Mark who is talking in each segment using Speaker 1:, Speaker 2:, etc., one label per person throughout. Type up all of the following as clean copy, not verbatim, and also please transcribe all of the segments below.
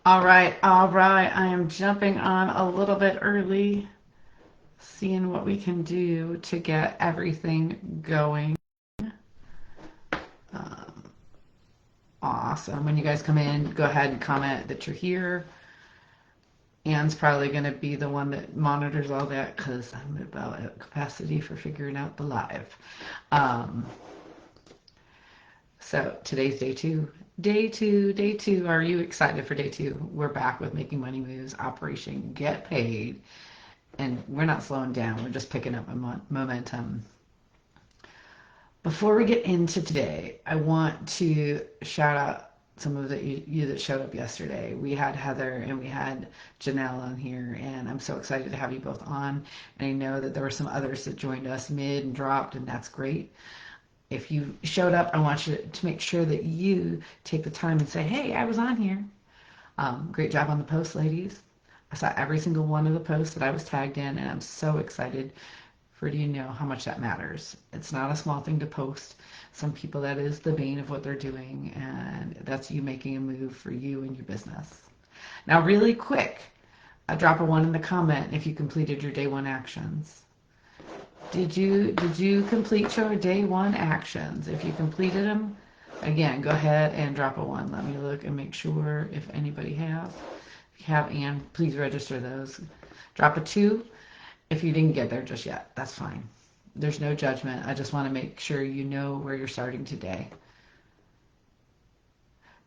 Speaker 1: All right, all right. I am jumping on a little bit early, seeing what we can do to get everything going. Um, awesome. When you guys come in, go ahead and comment that you're here. Anne's probably going to be the one that monitors all that because I'm about at capacity for figuring out the live. Um, so today's day two. Day two, day two. Are you excited for day two? We're back with Making Money Moves, Operation Get Paid. And we're not slowing down. We're just picking up momentum. Before we get into today, I want to shout out some of you that showed up yesterday. We had Heather and we had Janelle on here, and I'm so excited to have you both on. And I know that there were some others that joined us mid and dropped, and that's great. If you showed up, I want you to make sure that you take the time and say, hey, I was on here. Great job on the post, ladies. I saw every single one of the posts that I was tagged in, and I'm so excited for you to know how much that matters. It's not a small thing to post. Some people, that is the bane of what they're doing, and that's you making a move for you and your business. Now, really quick, drop a one in the comment if you completed your day one actions. Did you complete your day one actions? If you completed them, again, go ahead and drop a one. Let me look and make sure if anybody has. If you have, and please register those. Drop a two if you didn't get there just yet. That's fine. There's no judgment. I just want to make sure you know where you're starting today.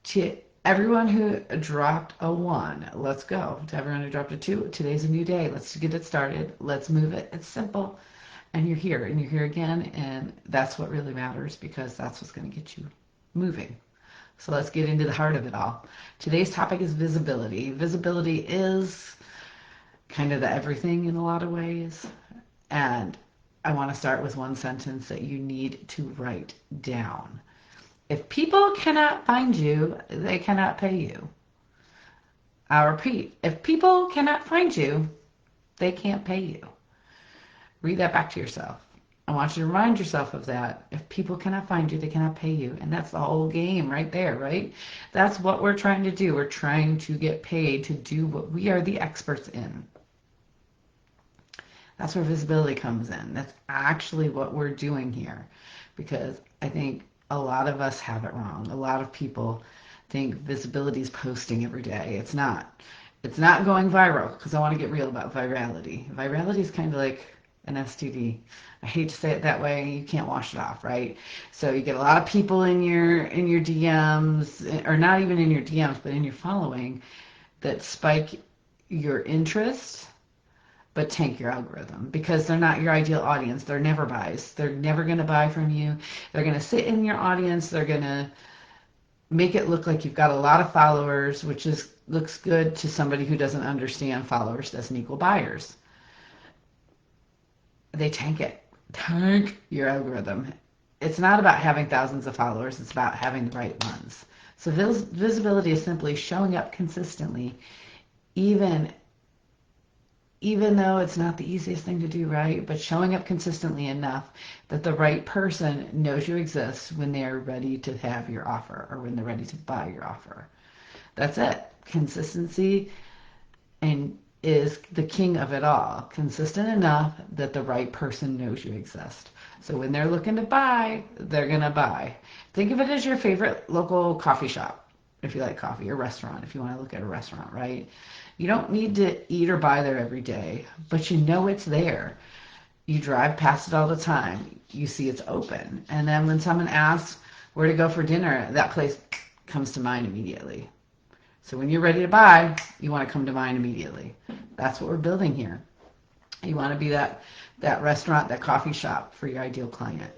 Speaker 1: To everyone who dropped a one, let's go. To everyone who dropped a two, today's a new day. Let's get it started. Let's move it. It's simple. And you're here again, and that's what really matters because that's what's going to get you moving. So let's get into the heart of it all. Today's topic is visibility. Visibility is kind of the everything in a lot of ways. And I want to start with one sentence that you need to write down. If people cannot find you, they cannot pay you. I'll repeat. If people cannot find you, they can't pay you. Read that back to yourself. I want you to remind yourself of that. If people cannot find you, they cannot pay you. And that's the whole game right there, right? That's what we're trying to do. We're trying to get paid to do what we are the experts in. That's where visibility comes in. That's actually what we're doing here. Because I think a lot of us have it wrong. A lot of people think visibility is posting every day. It's not. It's not going viral, because I want to get real about virality. Virality is kind of like an STD. I hate to say it that way. You can't wash it off, right? So you get a lot of people in your DMs, or not even in your DMs, but in your following, that spike your interest but tank your algorithm because they're not your ideal audience. They're never buys. They're never going to buy from you. They're going to sit in your audience. They're going to make it look like you've got a lot of followers, which looks good to somebody who doesn't understand followers doesn't equal buyers. They tank it. Tank your algorithm. It's not about having thousands of followers. It's about having the right ones. So visibility is simply showing up consistently, even though it's not the easiest thing to do, right? But showing up consistently enough that the right person knows you exist when they are ready to have your offer or when they're ready to buy your offer. That's it. Consistency and is the king of it all. Consistent enough that the right person knows you exist. So when they're looking to buy, they're going to buy. Think of it as your favorite local coffee shop, if you like coffee, or restaurant, if you want to look at a restaurant, right? You don't need to eat or buy there every day, but you know it's there. You drive past it all the time. You see it's open. And then when someone asks where to go for dinner, that place comes to mind immediately. So when you're ready to buy, you want to come to mind immediately. That's what we're building here. You want to be that restaurant, that coffee shop for your ideal client.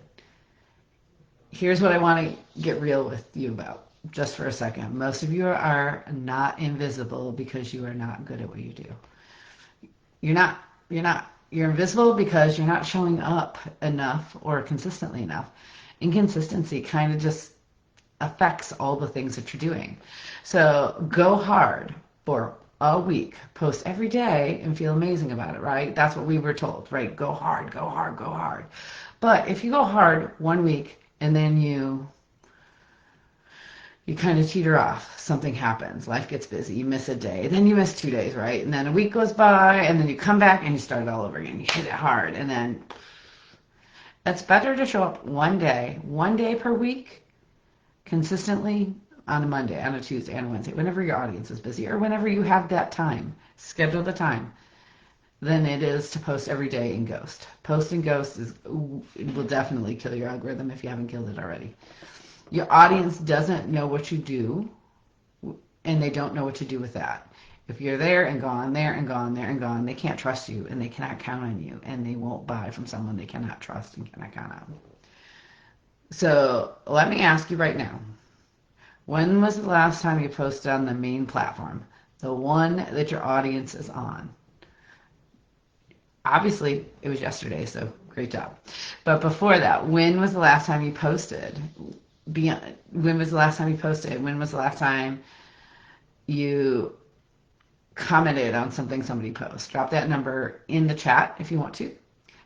Speaker 1: Here's what I want to get real with you about just for a second. Most of you are not invisible because you are not good at what you do. You're not. You're invisible because you're not showing up enough or consistently enough. Inconsistency kind of just affects all the things that you're doing. So go hard for a week. Post every day and feel amazing about it, right? That's what we were told, right? Go hard, go hard, go hard. But if you go hard one week and then you you kind of teeter off. Something happens. Life gets busy. You miss a day. Then you miss 2 days, right? And then a week goes by, and then you come back and you start it all over again. You hit it hard. And then it's better to show up one day per week, consistently on a Monday, on a Tuesday, on a Wednesday, whenever your audience is busy or whenever you have that time. Schedule the time than it is to post every day in Ghost. Post in Ghost will definitely kill your algorithm if you haven't killed it already. Your audience doesn't know what you do, and they don't know what to do with that. If you're there and gone, there and gone, there and gone, they can't trust you, and they cannot count on you, and they won't buy from someone they cannot trust and cannot count on. So let me ask you right now, when was the last time you posted on the main platform, the one that your audience is on? Obviously, it was yesterday, so great job. But before that, when was the last time you posted? When was the last time you posted? When was the last time you commented on something somebody posted? Drop that number in the chat if you want to.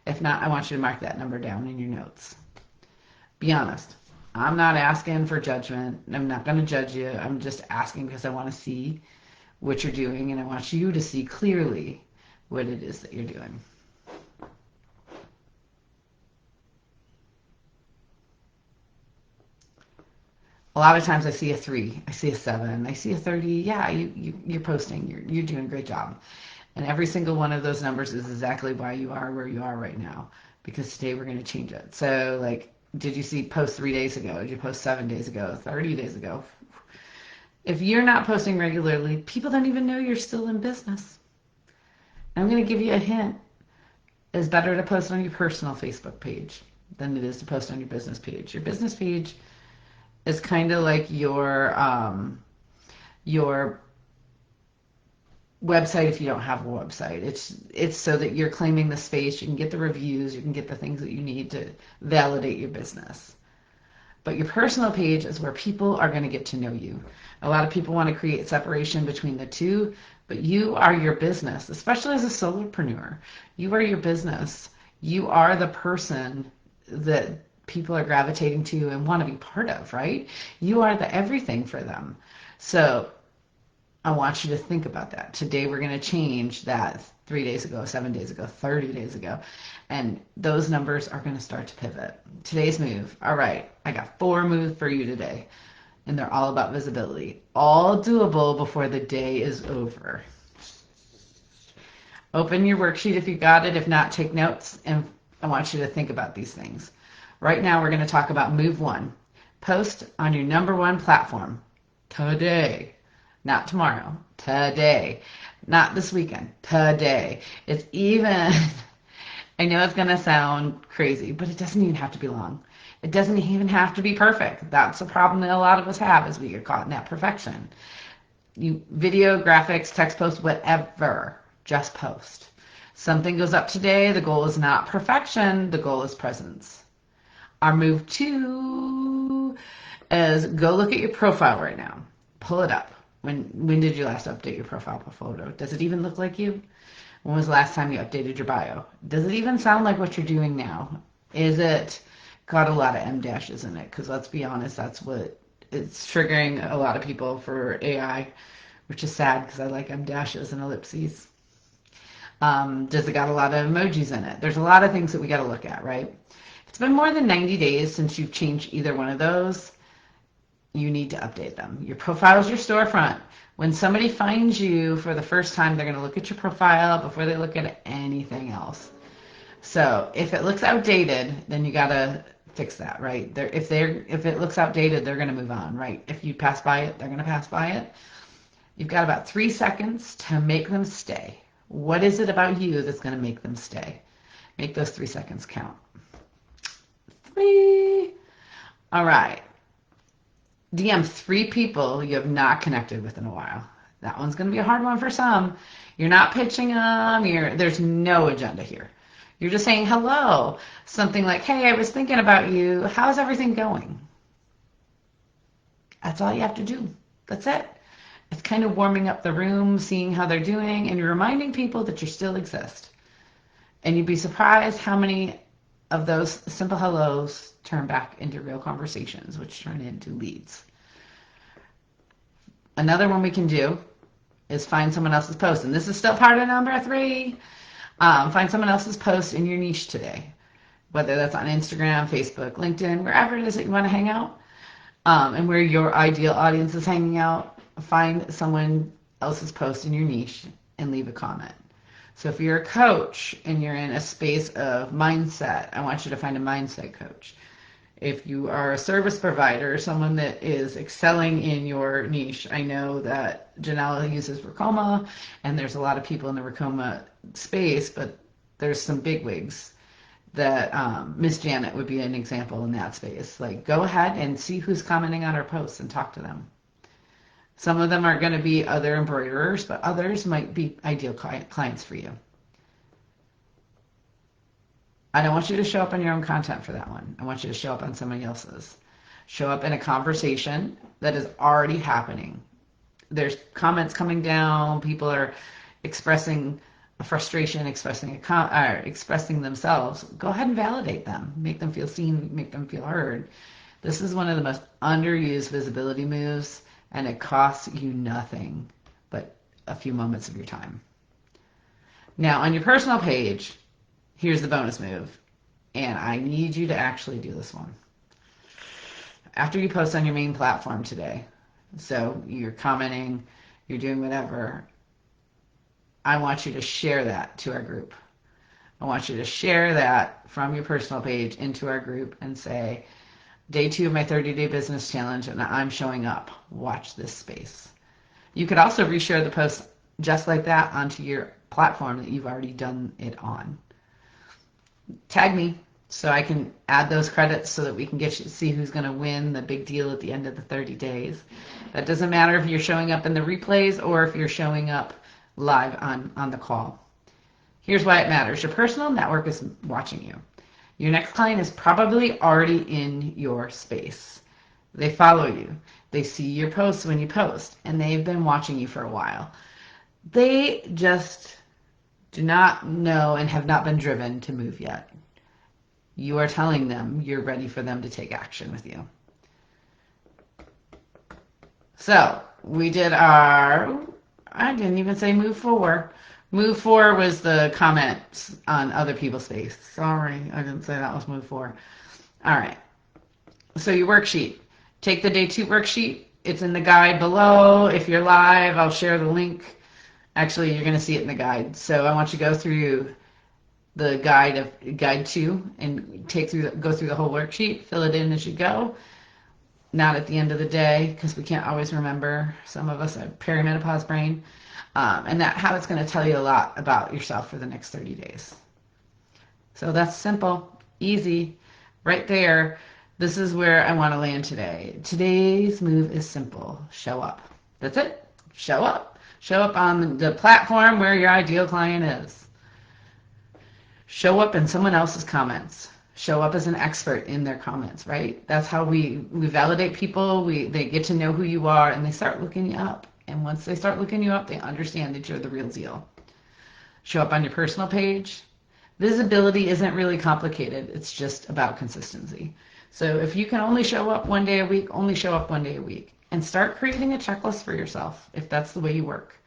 Speaker 1: If not, I want you to mark that number down in your notes. Be honest. I'm not asking for judgment. I'm not going to judge you. I'm just asking because I want to see what you're doing, and I want you to see clearly what it is that you're doing. A lot of times I see a 3, I see a 7, I see a 30. Yeah, you're posting. You're doing a great job. And every single one of those numbers is exactly why you are where you are right now. Because today we're going to change it. So, like, did you see post 3 days ago? Did you post 7 days ago? 30 days ago? If you're not posting regularly, people don't even know you're still in business. I'm going to give you a hint. It's better to post on your personal Facebook page than it is to post on your business page. Your business page is kind of like your website if you don't have a website. It's so that you're claiming the space, you can get the reviews, you can get the things that you need to validate your business. But your personal page is where people are going to get to know you. A lot of people want to create separation between the two, but you are your business, especially as a solopreneur. You are your business. You are the person that people are gravitating to and want to be part of, right? You are the everything for them. So I want you to think about that. Today we're going to change that 3 days ago, 7 days ago, 30 days ago. And those numbers are going to start to pivot. Today's move. All right, I got 4 moves for you today. And they're all about visibility. All doable before the day is over. Open your worksheet if you got it. If not, take notes. And I want you to think about these things. Right now we're going to talk about move 1. Post on your number 1 platform today. Not tomorrow, today. Not this weekend, today. It's even, I know it's going to sound crazy, but it doesn't even have to be long. It doesn't even have to be perfect. That's a problem that a lot of us have, is we get caught in that perfection. You video, graphics, text post, whatever, just post. Something goes up today, the goal is not perfection, the goal is presence. Our move 2 is go look at your profile right now. Pull it up. When did you last update your profile photo? Does it even look like you? When was the last time you updated your bio? Does it even sound like what you're doing now? Is it got a lot of M dashes in it? Because let's be honest, that's what it's triggering a lot of people for AI, which is sad because I like M dashes and ellipses. Does it got a lot of emojis in it? There's a lot of things that we got to look at, right? If it's been more than 90 days since you've changed either one of those, you need to update them. Your profile is your storefront. When somebody finds you for the first time, they're going to look at your profile before they look at anything else. So if it looks outdated, then you got to fix that, right? If it looks outdated, they're going to move on, right? If you pass by it, they're going to pass by it. You've got about 3 seconds to make them stay. What is it about you that's going to make them stay? Make those 3 seconds count. 3. All right. DM 3 people you have not connected with in a while. That one's going to be a hard one for some. You're not pitching them. There's no agenda here. You're just saying hello. Something like, hey, I was thinking about you. How's everything going? That's all you have to do. That's it. It's kind of warming up the room, seeing how they're doing, and you're reminding people that you still exist. And you'd be surprised how many of those simple hellos turn back into real conversations, which turn into leads. Another one we can do is find someone else's post. And this is still part of number 3. Find someone else's post in your niche today, whether that's on Instagram, Facebook, LinkedIn, wherever it is that you want to hang out, and where your ideal audience is hanging out. Find someone else's post in your niche and leave a comment. So if you're a coach and you're in a space of mindset, I want you to find a mindset coach. If you are a service provider, someone that is excelling in your niche, I know that Janella uses Racoma, and there's a lot of people in the Racoma space, but there's some bigwigs that Miss Janet would be an example in that space. Like, go ahead and see who's commenting on our posts and talk to them. Some of them are going to be other embroiderers, but others might be ideal clients for you. I don't want you to show up on your own content for that one. I want you to show up on somebody else's. Show up in a conversation that is already happening. There's comments coming down. People are expressing a frustration, expressing themselves. Go ahead and validate them. Make them feel seen. Make them feel heard. This is one of the most underused visibility moves, and it costs you nothing but a few moments of your time. Now, on your personal page, here's the bonus move, and I need you to actually do this one. After you post on your main platform today, so you're commenting, you're doing whatever, I want you to share that to our group. I want you to share that from your personal page into our group and say, day 2 of my 30-day business challenge, and I'm showing up. Watch this space. You could also reshare the post just like that onto your platform that you've already done it on. Tag me so I can add those credits so that we can get you to see who's going to win the big deal at the end of the 30 days. That doesn't matter if you're showing up in the replays or if you're showing up live on the call. Here's why it matters. Your personal network is watching you. Your next client is probably already in your space. They follow you. They see your posts when you post, and they've been watching you for a while. They just do not know and have not been driven to move yet. You are telling them you're ready for them to take action with you. So we did our, I didn't even say move 4. Move 4 was the comments on other people's space. Sorry, I didn't say that was move 4. All right. So your worksheet. Take the day 2 worksheet. It's in the guide below. If you're live, I'll share the link. Actually, you're going to see it in the guide. So I want you to go through the guide 2 and go through the whole worksheet. Fill it in as you go. Not at the end of the day, because we can't always remember. Some of us have perimenopause brain. And that habit's going to tell you a lot about yourself for the next 30 days. So that's simple, easy, right there. This is where I want to land today. Today's move is simple. Show up. That's it. Show up. Show up on the platform where your ideal client is. Show up in someone else's comments. Show up as an expert in their comments, right? That's how we validate people. They get to know who you are, and they start looking you up. And once they start looking you up, they understand that you're the real deal. Show up on your personal page. Visibility isn't really complicated. It's just about consistency. So if you can only show up one day a week, only show up one day a week. And start creating a checklist for yourself if that's the way you work.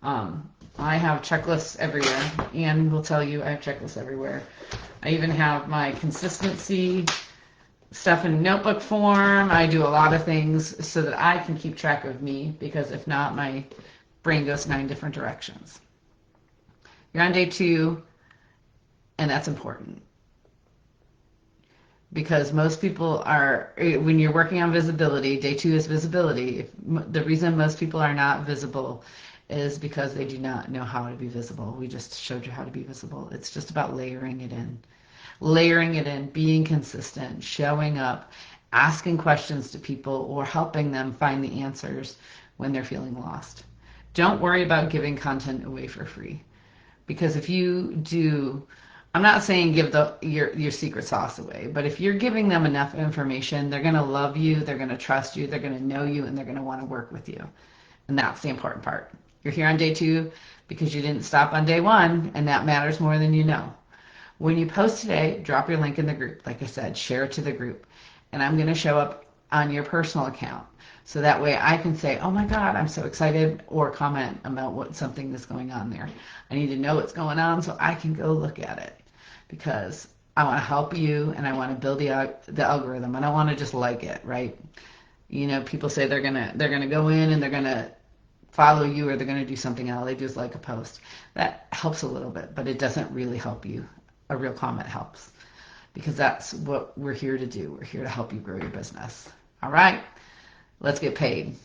Speaker 1: I have checklists everywhere. Anne will tell you I have checklists everywhere. I even have my consistency stuff in notebook form. I do a lot of things so that I can keep track of me, because if not, my brain goes 9 different directions. You're on day 2, and that's important. Because most people are, when you're working on visibility, day 2 is visibility. The reason most people are not visible is because they do not know how to be visible. We just showed you how to be visible. It's just about layering it in. Layering it in, being consistent, showing up, asking questions to people, or helping them find the answers when they're feeling lost. Don't worry about giving content away for free. Because if you do, I'm not saying give your secret sauce away, but if you're giving them enough information, they're going to love you, they're going to trust you, they're going to know you, and they're going to want to work with you. And that's the important part. You're here on day 2 because you didn't stop on day 1, and that matters more than you know. When you post today, drop your link in the group. Like I said, share it to the group. And I'm going to show up on your personal account. So that way I can say, oh my God, I'm so excited, or comment about what something that's going on there. I need to know what's going on so I can go look at it, because I want to help you and I want to build the algorithm. I don't want to just like it, right? You know, people say they're gonna go in and they're gonna follow you, or they're gonna do something else. They just like a post. That helps a little bit, but it doesn't really help you. A real comment helps, because that's what we're here to do. We're here to help you grow your business. All right, let's get paid.